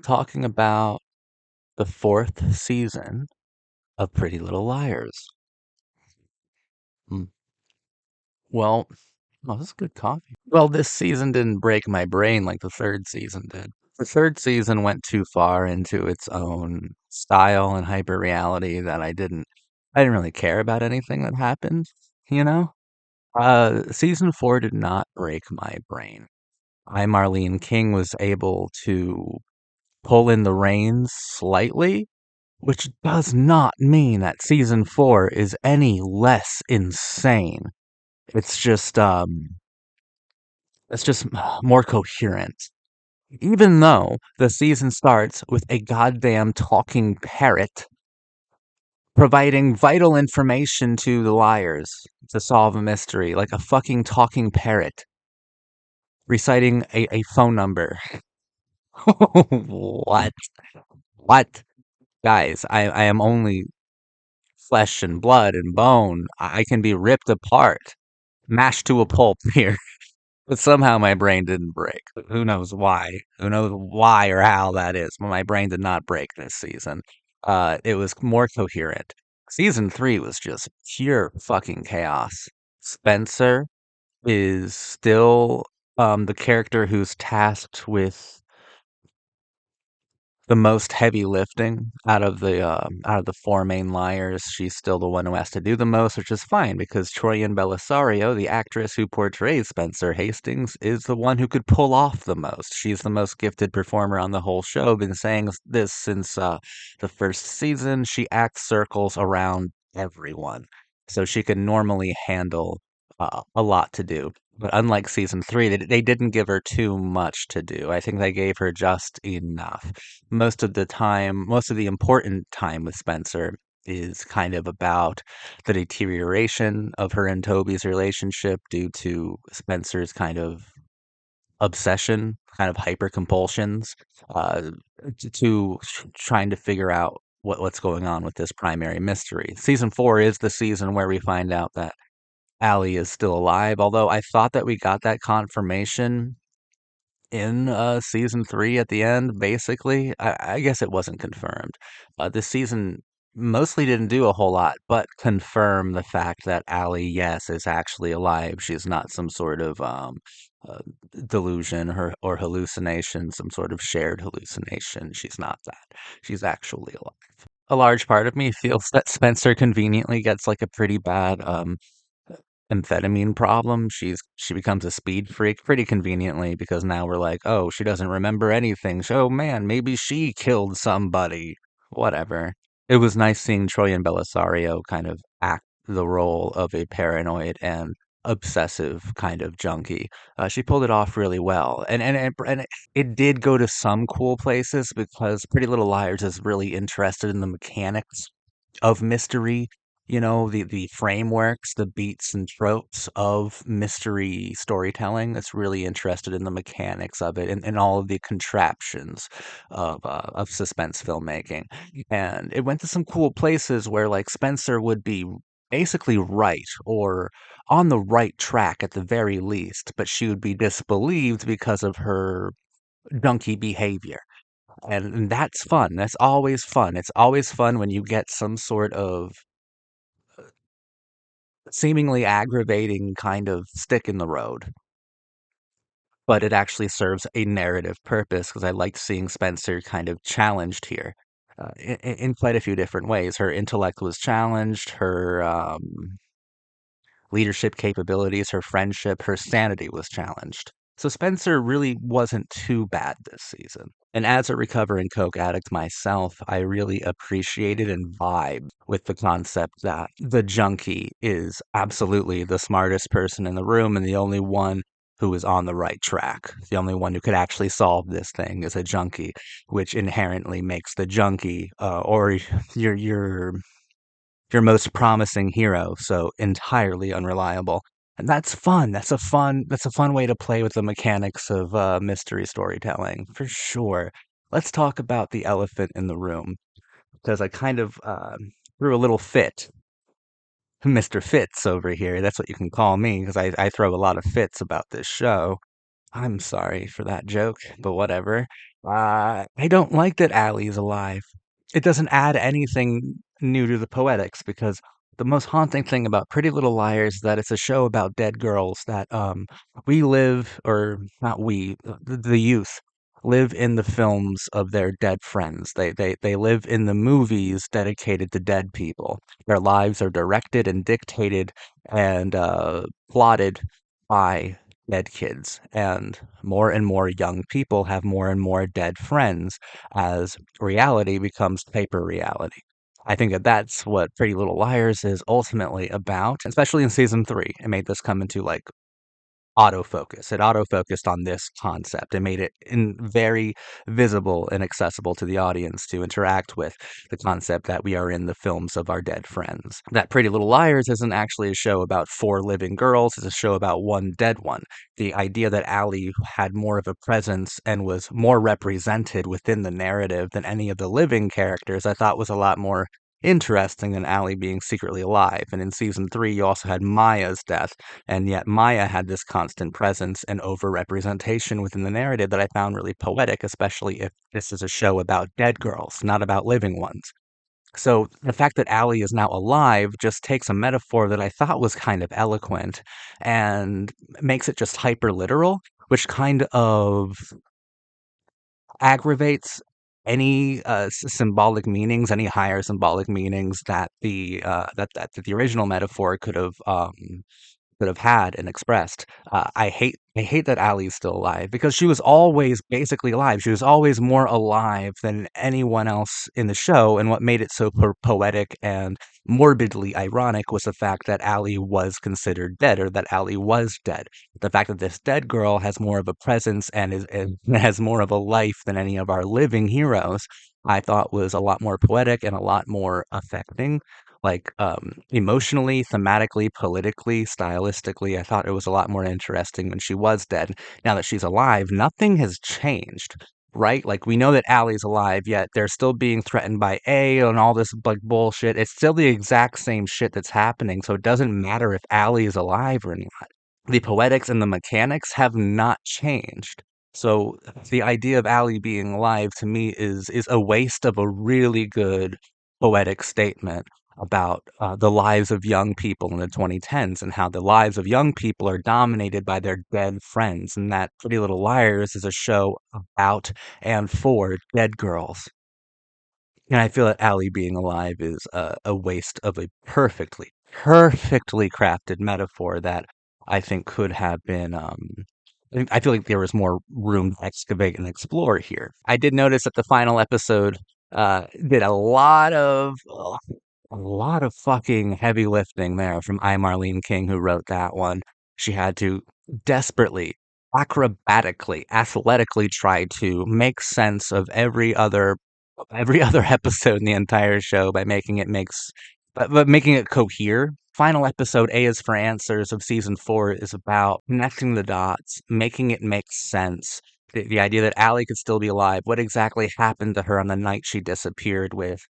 talking about the fourth season of Pretty Little Liars. Mm, Well, oh, this is good coffee. Well, this season didn't break my brain like the third season did. The third season went too far into its own style and hyper reality that I didn't really care about anything that happened, you know? Season four did not break my brain. Marlene King was able to pull in the reins slightly, which does not mean that season four is any less insane. It's just it's just more coherent. Even though the season starts with a goddamn talking parrot providing vital information to the liars to solve a mystery, like a fucking talking parrot reciting a phone number. What? What? Guys, I am only flesh and blood and bone. I can be ripped apart, mashed to a pulp here. But somehow my brain didn't break. Who knows why? Who knows why or how that is? But my brain did not break this season. It was more coherent. Season three was just pure fucking chaos. Spencer is still the character who's tasked with the most heavy lifting out of the four main liars. She's still the one who has to do the most, which is fine because Troyan Bellisario, the actress who portrays Spencer Hastings, is the one who could pull off the most. She's the most gifted performer on the whole show. Been saying this since the first season. She acts circles around everyone, so she can normally handle a lot to do. But unlike season three, they didn't give her too much to do. I think they gave her just enough. Most of the time, most of the important time with Spencer is kind of about the deterioration of her and Toby's relationship due to Spencer's kind of obsession, kind of hyper compulsions, uh, to trying to figure out what's going on with this primary mystery. Season four is the season where we find out that Allie is still alive, although I thought that we got that confirmation in season three at the end, basically. I guess it wasn't confirmed. This season mostly didn't do a whole lot, but confirm the fact that Allie, yes, is actually alive. She's not some sort of uh, delusion or hallucination, some sort of shared hallucination. She's not that. She's actually alive. A large part of me feels that Spencer conveniently gets like a pretty bad amphetamine problem. She becomes a speed freak pretty conveniently because now we're like, oh, she doesn't remember anything. Oh man, maybe she killed somebody. Whatever. It was nice seeing Troyan Bellisario kind of act the role of a paranoid and obsessive kind of junkie. She pulled it off really well, and it did go to some cool places because Pretty Little Liars is really interested in the mechanics of mystery, the frameworks, the beats and tropes of mystery storytelling. That's really interested in the mechanics of it and all of the contraptions of suspense filmmaking. And it went to some cool places where like Spencer would be basically right or on the right track at the very least, but she would be disbelieved because of her junky behavior. And that's fun. That's always fun. It's always fun when you get some sort of seemingly aggravating kind of stick in the road, but it actually serves a narrative purpose because I liked seeing Spencer kind of challenged here in quite a few different ways. Her intellect was challenged, her leadership capabilities, her friendship, her sanity was challenged. So Spencer really wasn't too bad this season. And as a recovering coke addict myself, I really appreciated and vibed with the concept that the junkie is absolutely the smartest person in the room and the only one who is on the right track. The only one who could actually solve this thing is a junkie, which inherently makes the junkie or your most promising hero so entirely unreliable. And that's fun. That's a fun way to play with the mechanics of mystery storytelling for sure. Let's talk about the elephant in the room because I kind of threw a little fit. Mr. Fitz over here. That's what you can call me because I throw a lot of fits about this show. I'm sorry for that joke, but whatever. I don't like that Allie is alive. It doesn't add anything new to the poetics because the most haunting thing about Pretty Little Liars is that it's a show about dead girls that we live, or not we, the youth live in the films of their dead friends. They live in the movies dedicated to dead people. Their lives are directed and dictated and plotted by dead kids, and more young people have more and more dead friends as reality becomes paper reality. I think that that's what Pretty Little Liars is ultimately about, especially in season three. It made this come into like autofocus. It autofocused on this concept and made it very visible and accessible to the audience to interact with the concept that we are in the films of our dead friends. That Pretty Little Liars isn't actually a show about four living girls, it's a show about one dead one. The idea that Allie had more of a presence and was more represented within the narrative than any of the living characters, I thought was a lot more interesting than Allie being secretly alive. And in season three, you also had Maya's death, and yet Maya had this constant presence and overrepresentation within the narrative that I found really poetic, especially if this is a show about dead girls, not about living ones. So the fact that Allie is now alive just takes a metaphor that I thought was kind of eloquent and makes it just hyper literal, which kind of aggravates any symbolic meanings, any higher symbolic meanings that that the original metaphor could have had and expressed. I hate that Allie's still alive because she was always basically alive. She was always more alive than anyone else in the show, and what made it so poetic and morbidly ironic was the fact that Allie was considered dead, or that Allie was dead. The fact that this dead girl has more of a presence and has more of a life than any of our living heroes, I thought was a lot more poetic and a lot more affecting, like emotionally, thematically, politically, stylistically. I thought it was a lot more interesting when she was dead. Now that she's alive, nothing has changed, right? Like we know that Allie's alive, yet they're still being threatened by A and all this like bullshit. It's still the exact same shit that's happening, so it doesn't matter if Allie is alive or not. The poetics and the mechanics have not changed. So the idea of Allie being alive to me is a waste of a really good poetic statement about the lives of young people in the 2010s and how the lives of young people are dominated by their dead friends, and that Pretty Little Liars is a show about and for dead girls. And I feel that Allie being alive is a waste of a perfectly crafted metaphor that I think could have been. I feel like there was more room to excavate and explore here. I did notice that the final episode did a lot of fucking heavy lifting there from I. Marlene King, who wrote that one. She had to desperately, acrobatically, athletically try to make sense of every other episode in the entire show by but making it cohere. Final episode A is for Answers of season four is about connecting the dots, making it make sense. The idea that Allie could still be alive. What exactly happened to her on the night she disappeared with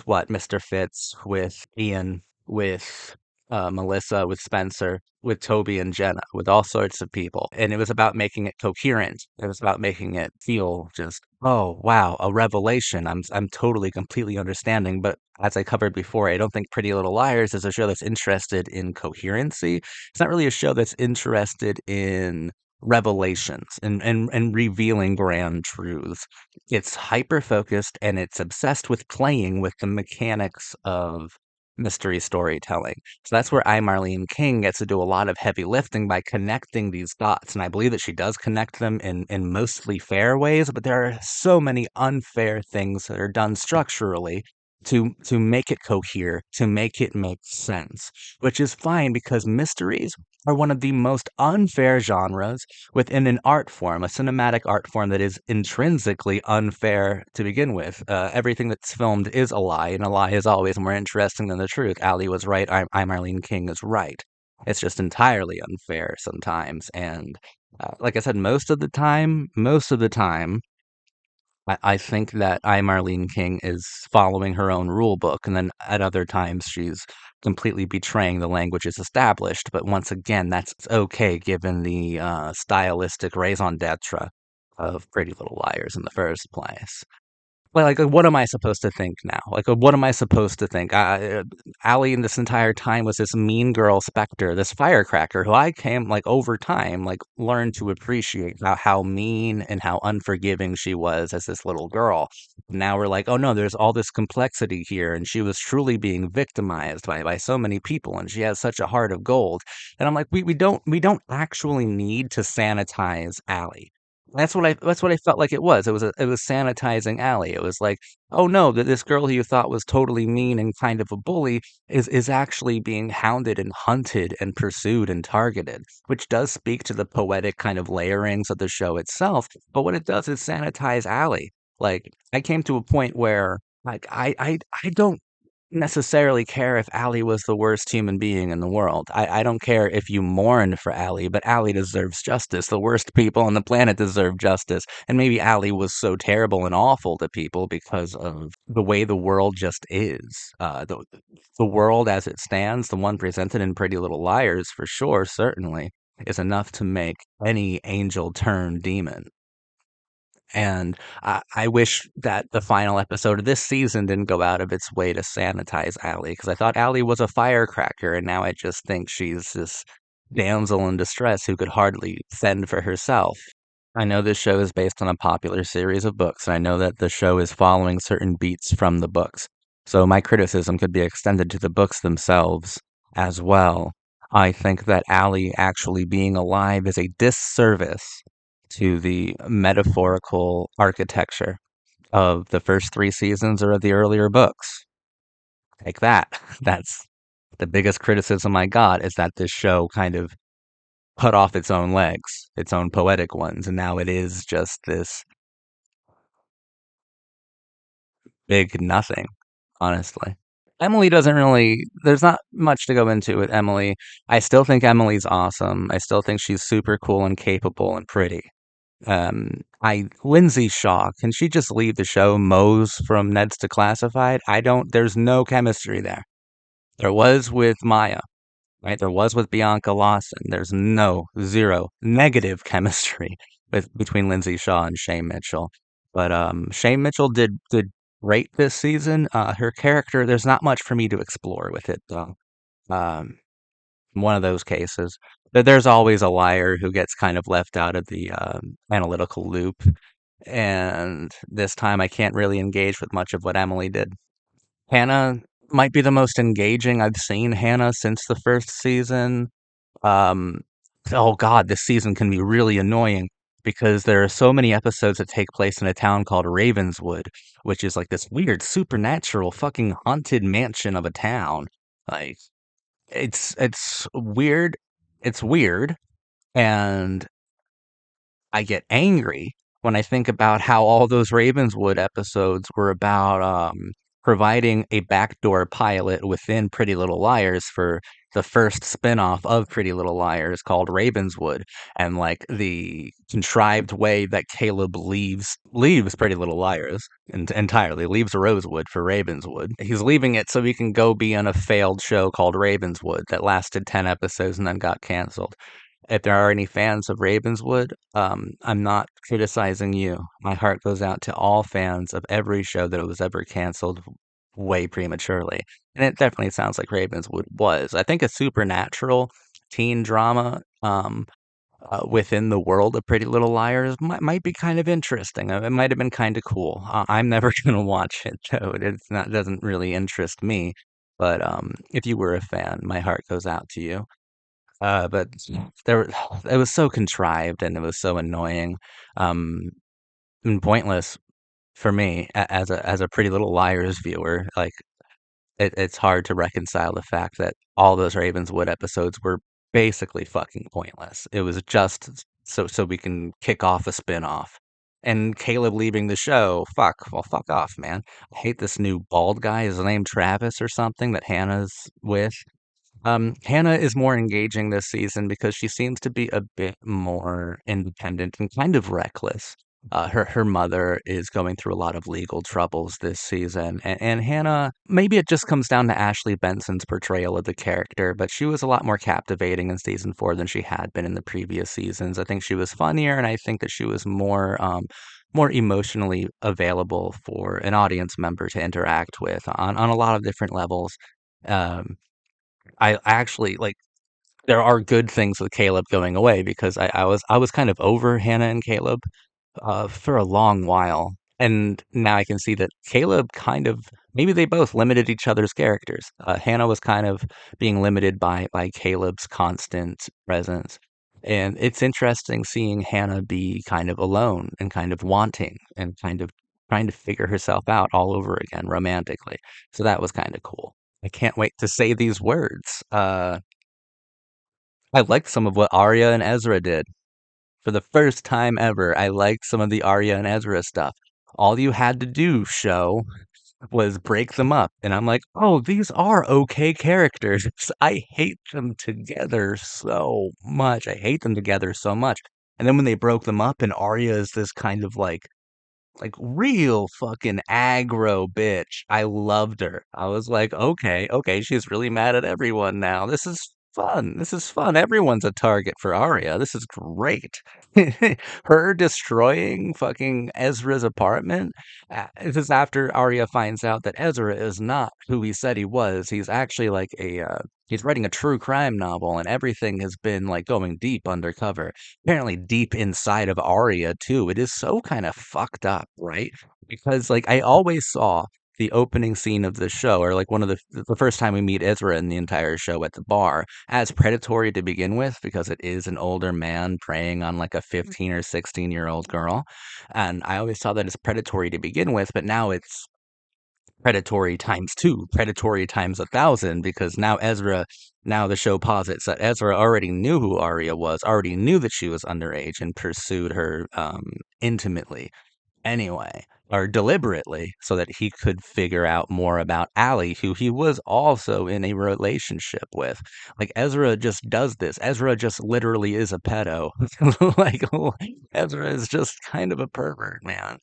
what? Mr. Fitz, with Ian, with Melissa, with Spencer, with Toby and Jenna, with all sorts of people. And it was about making it coherent. It was about making it feel just, oh wow, a revelation. I'm totally completely understanding. But as I covered before, I don't think Pretty Little Liars is a show that's interested in coherency. It's not really a show that's interested in revelations and revealing grand truths. It's hyper focused and it's obsessed with playing with the mechanics of mystery storytelling. So that's where I. Marlene King gets to do a lot of heavy lifting by connecting these dots. And I believe that she does connect them in mostly fair ways, but there are so many unfair things that are done structurally to make it cohere, to make it make sense, which is fine because mysteries are one of the most unfair genres within an art form, a cinematic art form that is intrinsically unfair to begin with. Everything that's filmed is a lie, and a lie is always more interesting than the truth. Ali was right. I. Marlene King is right. It's just entirely unfair sometimes, and like I said, most of the time, I think that I, Marlene King, is following her own rule book, and then at other times she's completely betraying the languages established. But once again, that's okay given the stylistic raison d'etre of Pretty Little Liars in the first place. Well, like, what am I supposed to think now? Like, what am I supposed to think? Allie, in this entire time, was this mean girl specter, this firecracker, who I came, like, over time, like, learned to appreciate how mean and how unforgiving she was as this little girl. Now we're like, oh no, there's all this complexity here, and she was truly being victimized by so many people, and she has such a heart of gold. And I'm like, we don't actually need to sanitize Allie. That's what I felt like it was. It was sanitizing Allie. It was like, oh no, that this girl who you thought was totally mean and kind of a bully is actually being hounded and hunted and pursued and targeted, which does speak to the poetic kind of layerings of the show itself. But what it does is sanitize Allie. Like, I came to a point where, like, I don't necessarily care if Allie was the worst human being in the world. I don't care if you mourned for Allie, but Allie deserves justice. The worst people on the planet deserve justice. And maybe Allie was so terrible and awful to people because of the way the world just is. The world as it stands, the one presented in Pretty Little Liars, for sure, certainly, is enough to make any angel turn demon. And I wish that the final episode of this season didn't go out of its way to sanitize Allie, because I thought Allie was a firecracker, and now I just think she's this damsel in distress who could hardly fend for herself. I know this show is based on a popular series of books, and I know that the show is following certain beats from the books. So my criticism could be extended to the books themselves as well. I think that Allie actually being alive is a disservice to the metaphorical architecture of the first three seasons or of the earlier books. Like that. That's the biggest criticism I got, is that this show kind of cut off its own legs, its own poetic ones, and now it is just this big nothing, honestly. Emily doesn't really, there's not much to go into with Emily. I still think Emily's awesome. I still think she's super cool and capable and pretty. I Lindsay Shaw, can she just leave the show? Mose from Ned's Declassified? I don't, there's no chemistry there. There was with Maya, right? There was with Bianca Lawson. There's no, zero, negative chemistry between Lindsay Shaw and Shay Mitchell. But Shay Mitchell did great this season. Her character, there's not much for me to explore with it though. Um, One of those cases. But there's always a liar who gets kind of left out of the analytical loop. And this time I can't really engage with much of what Emily did. Hannah might be the most engaging I've seen Hannah since the first season. Um, oh God, this season can be really annoying because there are so many episodes that take place in a town called Ravenswood, which is like this weird supernatural fucking haunted mansion of a town. Like, it's weird. It's weird, and I get angry when I think about how all those Ravenswood episodes were about providing a backdoor pilot within Pretty Little Liars for the first spin-off of Pretty Little Liars called Ravenswood, and like the contrived way that Caleb leaves Pretty Little Liars entirely, leaves Rosewood for Ravenswood. He's leaving it so he can go be on a failed show called Ravenswood that lasted 10 episodes and then got canceled. If there are any fans of Ravenswood, I'm not criticizing you. My heart goes out to all fans of every show that was ever canceled way prematurely. And it definitely sounds like Ravenswood was. I think a supernatural teen drama within the world of Pretty Little Liars might be kind of interesting. It might have been kind of cool. I'm never going to watch it, though. It doesn't really interest me. But if you were a fan, my heart goes out to you. But there, it was so contrived and it was so annoying, um, and pointless for me as a Pretty Little Liars viewer. Like, it's hard to reconcile the fact that all those Ravenswood episodes were basically fucking pointless. It was just so we can kick off a spin-off. And Caleb leaving the show, well, fuck off, man. I hate this new bald guy. Is his name Travis or something that Hannah's with? Hannah is more engaging this season because she seems to be a bit more independent and kind of reckless. Her mother is going through a lot of legal troubles this season, and Hannah, maybe it just comes down to Ashley Benson's portrayal of the character, but she was a lot more captivating in season 4 than she had been in the previous seasons. I think she was funnier, and I think that she was more emotionally available for an audience member to interact with on a lot of different levels. Um, I actually like there are good things with Caleb going away because I was kind of over Hannah and Caleb for a long while. And now I can see that Caleb kind of maybe they both limited each other's characters. Hannah was kind of being limited by Caleb's constant presence. And it's interesting seeing Hannah be kind of alone and kind of wanting and kind of trying to figure herself out all over again romantically. So that was kind of cool. I can't wait to say these words. I liked some of what Arya and Ezra did. For the first time ever, I liked some of the Arya and Ezra stuff. All you had to do, show, was break them up. And I'm like, oh, these are okay characters. I hate them together so much. I hate them together so much. And then when they broke them up and Arya is this kind of like real fucking aggro bitch. I loved her. I was like, okay, okay, she's really mad at everyone now. This is fun. This is fun. Everyone's a target for Arya. This is great. Her destroying fucking Ezra's apartment. This is after Arya finds out that Ezra is not who he said he was. He's actually like he's writing a true crime novel, and everything has been like going deep undercover, apparently deep inside of Arya too. It is so kind of fucked up, right? Because like I always saw the opening scene of the show, or like one of the first time we meet Ezra in the entire show at the bar, as predatory to begin with because it is an older man preying on like a 15 or 16-year-old girl. And I always saw that as predatory to begin with, but now it's predatory times two, predatory times 1,000, because now the show posits that Ezra already knew who Arya was, already knew that she was underage, and pursued her intimately anyway, or deliberately, so that he could figure out more about Allie, who he was also in a relationship with. Like Ezra just does this. Ezra just literally is a pedo. Like Ezra is just kind of a pervert, man.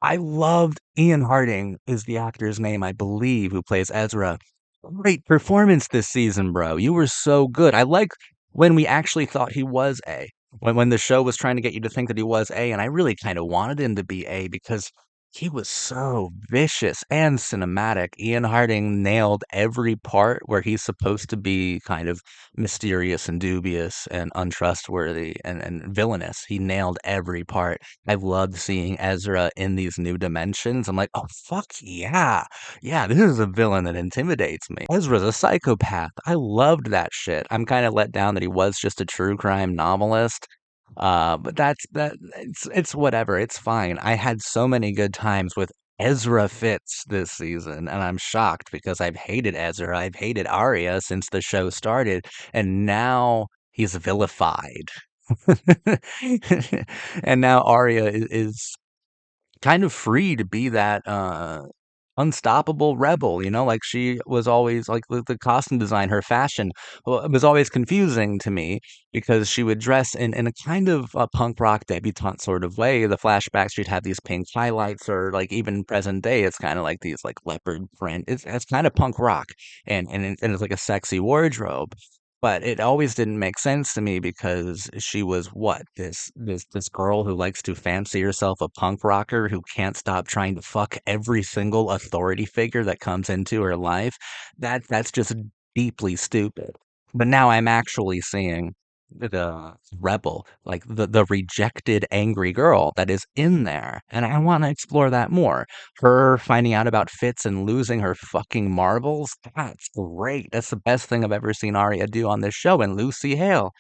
I loved Ian Harding is the actor's name, I believe, who plays Ezra. Great performance this season, bro. You were so good. I like when we actually thought he was A. When the show was trying to get you to think that he was A, and I really kind of wanted him to be A because he was so vicious and cinematic. Ian Harding nailed every part where he's supposed to be kind of mysterious and dubious and untrustworthy and villainous. He nailed every part. I loved seeing Ezra in these new dimensions. I'm like, oh, fuck yeah. Yeah, this is a villain that intimidates me. Ezra's a psychopath. I loved that shit. I'm kind of let down that he was just a true crime novelist. But it's whatever. It's fine. I had so many good times with Ezra Fitz this season, and I'm shocked because I've hated Ezra. I've hated Arya since the show started, and now he's vilified. And now Arya is kind of free to be that unstoppable rebel, like she was always like the costume design, her fashion it was always confusing to me because she would dress in a kind of a punk rock debutante sort of way. The flashbacks, she'd have these pink highlights, or like even present day, it's kind of like these like leopard print. It's kind of punk rock, and it's like a sexy wardrobe. But it always didn't make sense to me because she was what? This girl who likes to fancy herself a punk rocker who can't stop trying to fuck every single authority figure that comes into her life. That's just deeply stupid. But now I'm actually seeing the rebel, like the rejected angry girl that is in there. And I want to explore that more. Her finding out about Fitz and losing her fucking marbles, that's great. That's the best thing I've ever seen Arya do on this show. And Lucy Hale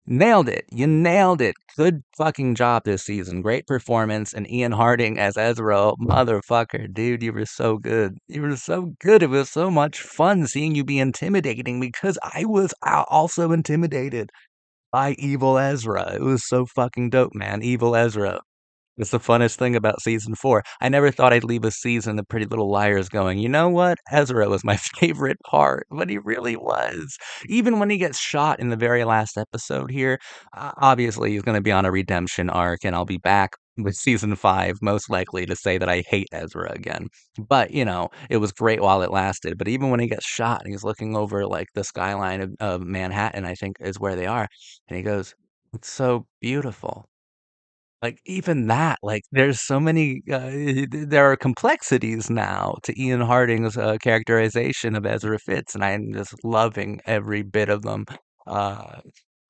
nailed it. You nailed it. Good fucking job this season. Great performance. And Ian Harding as Ezra, motherfucker, dude, you were so good. You were so good. It was so much fun seeing you be intimidating because I was also intimidated by Evil Ezra. It was so fucking dope, man. Evil Ezra. It's the funnest thing about season 4. I never thought I'd leave a season of Pretty Little Liars going, you know what? Ezra was my favorite part, but he really was. Even when he gets shot in the very last episode here, obviously he's going to be on a redemption arc, and I'll be back with season 5 most likely to say that I hate Ezra again. But, it was great while it lasted, but even when he gets shot and he's looking over, like, the skyline of Manhattan, I think is where they are, and he goes, "It's so beautiful." Like, even that, like, there's so many, there are complexities now to Ian Harding's, characterization of Ezra Fitz, and I'm just loving every bit of them. Uh,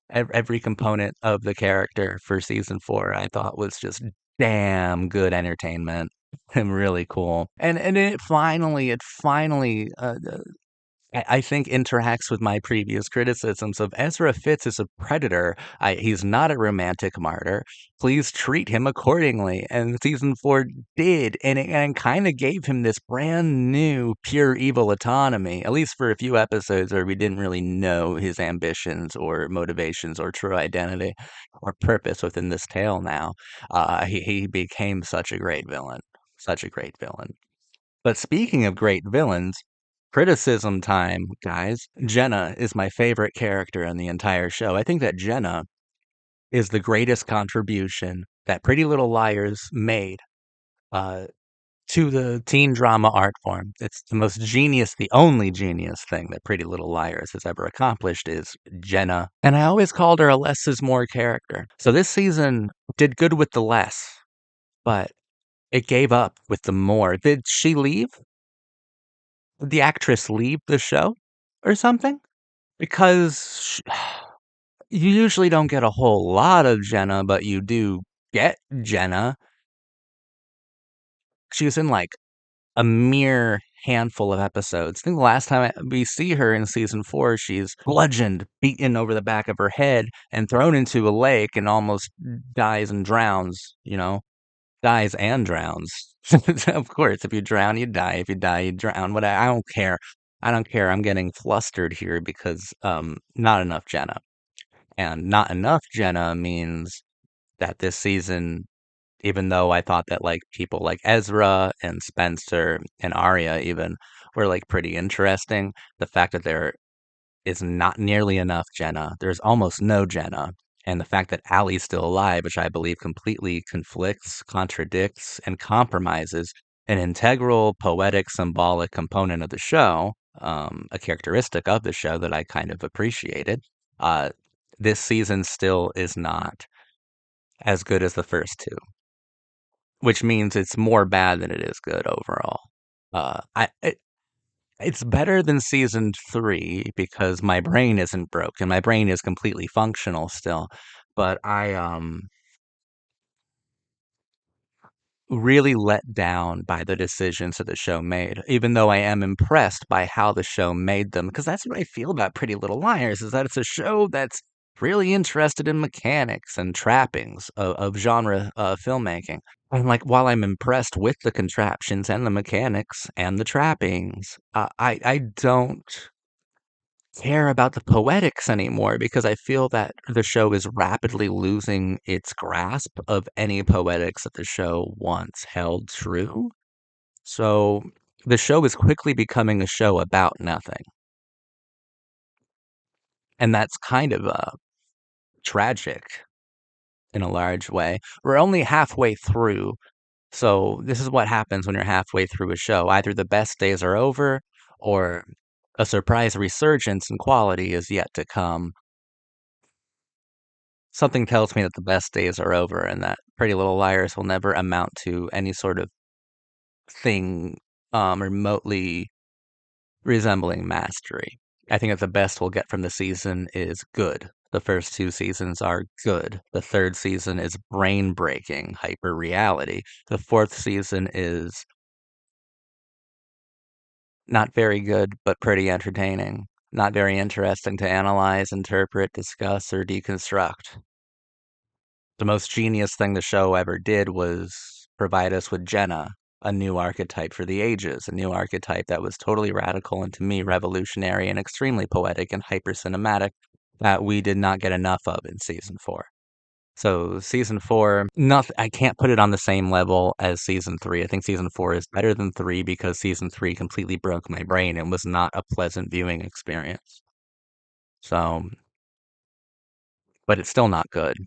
every component of the character for season 4, I thought was just damn good entertainment and really cool. And it finally, I think interacts with my previous criticisms of Ezra Fitz as a predator. He's not a romantic martyr. Please treat him accordingly. And season 4 did, and kind of gave him this brand new pure evil autonomy, at least for a few episodes where we didn't really know his ambitions or motivations or true identity or purpose within this tale now. He became such a great villain. Such a great villain. But speaking of great villains, criticism time, guys. Jenna is my favorite character in the entire show. I think that Jenna is the greatest contribution that Pretty Little Liars made uh, to the teen drama art form. It's the most genius, the only genius thing that Pretty Little Liars has ever accomplished is Jenna. And I always called her a less is more character. So this season did good with the less, but it gave up with the more. Did she leave? Did the actress leave the show or something? Because you usually don't get a whole lot of Jenna, but you do get Jenna. She was in like a mere handful of episodes. I think the last time we see her in season 4, she's bludgeoned, beaten over the back of her head, and thrown into a lake and almost dies and drowns, dies and drowns. Of course, if you drown, you die. If you die, you drown. But I don't care. I don't care. I'm getting flustered here because not enough Jenna. And not enough Jenna means that this season, even though I thought that like people like Ezra and Spencer and Arya even were like pretty interesting, the fact that there is not nearly enough Jenna. There's almost no Jenna. And the fact that Allie's still alive, which I believe completely conflicts, contradicts, and compromises an integral, poetic, symbolic component of the show, a characteristic of the show that I kind of appreciated. Uh, this season still is not as good as the first two, which means it's more bad than it is good overall. It's better than season 3 because my brain isn't broken. My brain is completely functional still, but I really let down by the decisions that the show made, even though I am impressed by how the show made them. Because that's what I feel about Pretty Little Liars, is that it's a show that's really interested in mechanics and trappings of genre filmmaking. And like, while I'm impressed with the contraptions and the mechanics and the trappings, I don't care about the poetics anymore because I feel that the show is rapidly losing its grasp of any poetics that the show once held true. So the show is quickly becoming a show about nothing. And that's kind of tragic in a large way. We're only halfway through. So this is what happens when you're halfway through a show. Either the best days are over or a surprise resurgence in quality is yet to come. Something tells me that the best days are over and that Pretty Little Liars will never amount to any sort of thing remotely resembling mastery. I think that the best we'll get from the season is good. The first 2 seasons are good. The 3rd season is brain breaking, hyper reality. The 4th season is not very good, but pretty entertaining. Not very interesting to analyze, interpret, discuss, or deconstruct. The most genius thing the show ever did was provide us with Jenna, a new archetype for the ages, a new archetype that was totally radical and to me revolutionary and extremely poetic and hyper cinematic that we did not get enough of in season 4. So season 4, nothing, I can't put it on the same level as season 3. I think season 4 is better than 3 because season 3 completely broke my brain and was not a pleasant viewing experience. So, but it's still not good.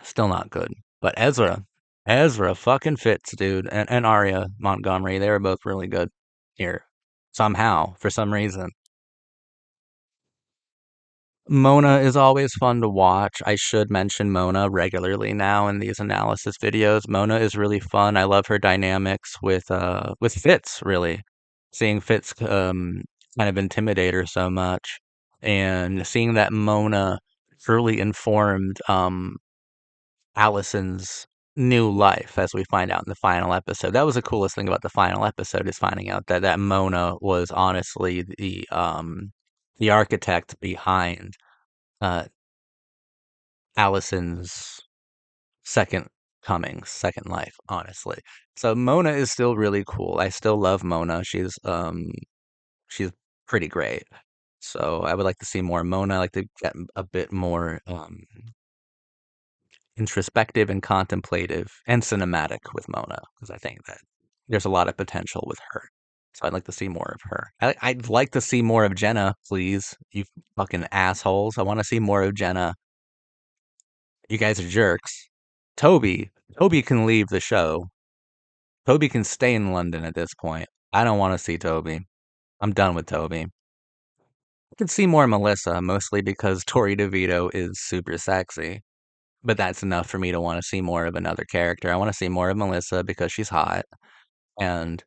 Still not good. But Ezra fucking fits, dude, and Arya Montgomery, they were both really good here. Somehow, for some reason. Mona is always fun to watch. I should mention Mona regularly now in these analysis videos. Mona is really fun. I love her dynamics with Fitz, really. Seeing Fitz kind of intimidate her so much and seeing that Mona truly informed Allison's new life as we find out in the final episode. That was the coolest thing about the final episode is finding out that Mona was honestly the architect behind uh Allison's second coming, second life, honestly. So Mona is still really cool. I still love Mona. She's pretty great. So I would like to see more Mona. I like to get a bit more introspective and contemplative and cinematic with Mona because I think that there's a lot of potential with her. So I'd like to see more of her. I'd like to see more of Jenna, please. You fucking assholes. I want to see more of Jenna. You guys are jerks. Toby, Toby can leave the show. Toby can stay in London at this point. I don't want to see Toby. I'm done with Toby. I could see more Melissa, mostly because Tori DeVito is super sexy. But that's enough for me to want to see more of another character. I want to see more of Melissa because she's hot and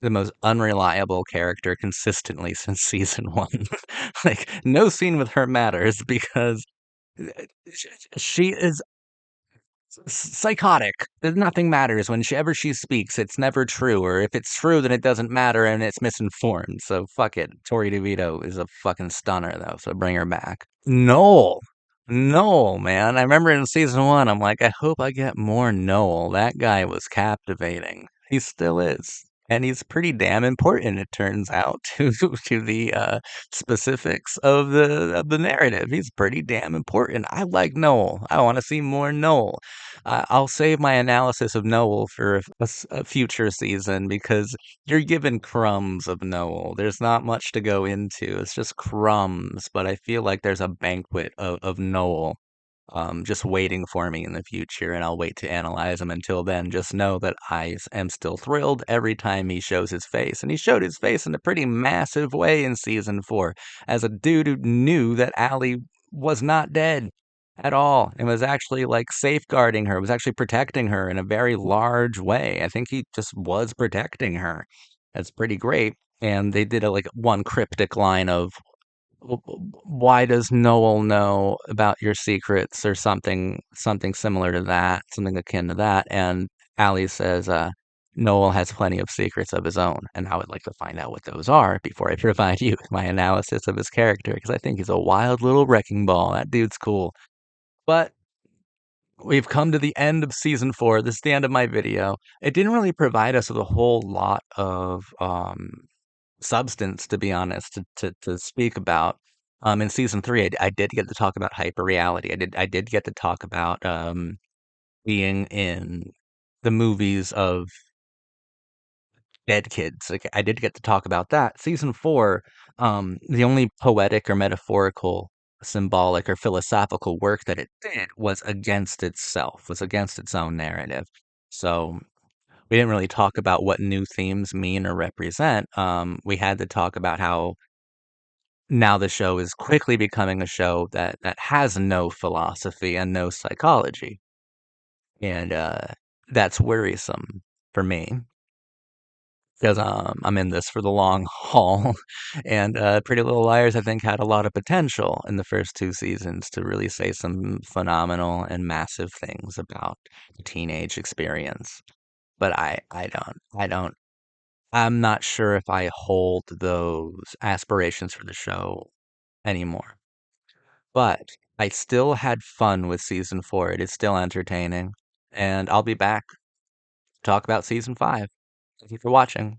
the most unreliable character consistently since season one. Like, no scene with her matters because she is psychotic. Nothing matters whenever she speaks. It's never true, or if it's true, then it doesn't matter and it's misinformed. So fuck it. Tori DeVito is a fucking stunner, though. So bring her back. Noel. Noel, man. I remember in season one, I'm like, I hope I get more Noel. That guy was captivating. He still is. And he's pretty damn important, it turns out, to the specifics of the narrative. He's pretty damn important. I like Noel. I want to see more Noel. I'll save my analysis of Noel for a future season because you're given crumbs of Noel. There's not much to go into. It's just crumbs, but I feel like there's a banquet of Noel just waiting for me in the future, and I'll wait to analyze him. Until then, just know that am still thrilled every time he shows his face. And he showed his face in a pretty massive way in season four as a dude who knew that Allie was not dead at all and was actually like safeguarding her, was actually protecting her in a very large way. I think he just was protecting her. That's pretty great. And they did a like one cryptic line of why does Noel know about your secrets or something similar to that, something akin to that? And Allie says, Noel has plenty of secrets of his own, and I would like to find out what those are before I provide you with my analysis of his character, because I think he's a wild little wrecking ball. That dude's cool. But we've come to the end of season four. This is the end of my video. It didn't really provide us with a whole lot of substance, to be honest, to speak about. In season three, I did get to talk about hyperreality. I did get to talk about being in the movies of dead kids. Like, I did get to talk about that. Season four, the only poetic or metaphorical, symbolic or philosophical work that it did was against itself, was against its own narrative. So we didn't really talk about what new themes mean or represent. We had to talk about how now the show is quickly becoming a show that has no philosophy and no psychology, and that's worrisome for me because I'm in this for the long haul. And Pretty Little Liars, I think, had a lot of potential in the first two seasons to really say some phenomenal and massive things about the teenage experience. But I'm not sure if I hold those aspirations for the show anymore. But I still had fun with season four. It is still entertaining. And I'll be back to talk about season five. Thank you for watching.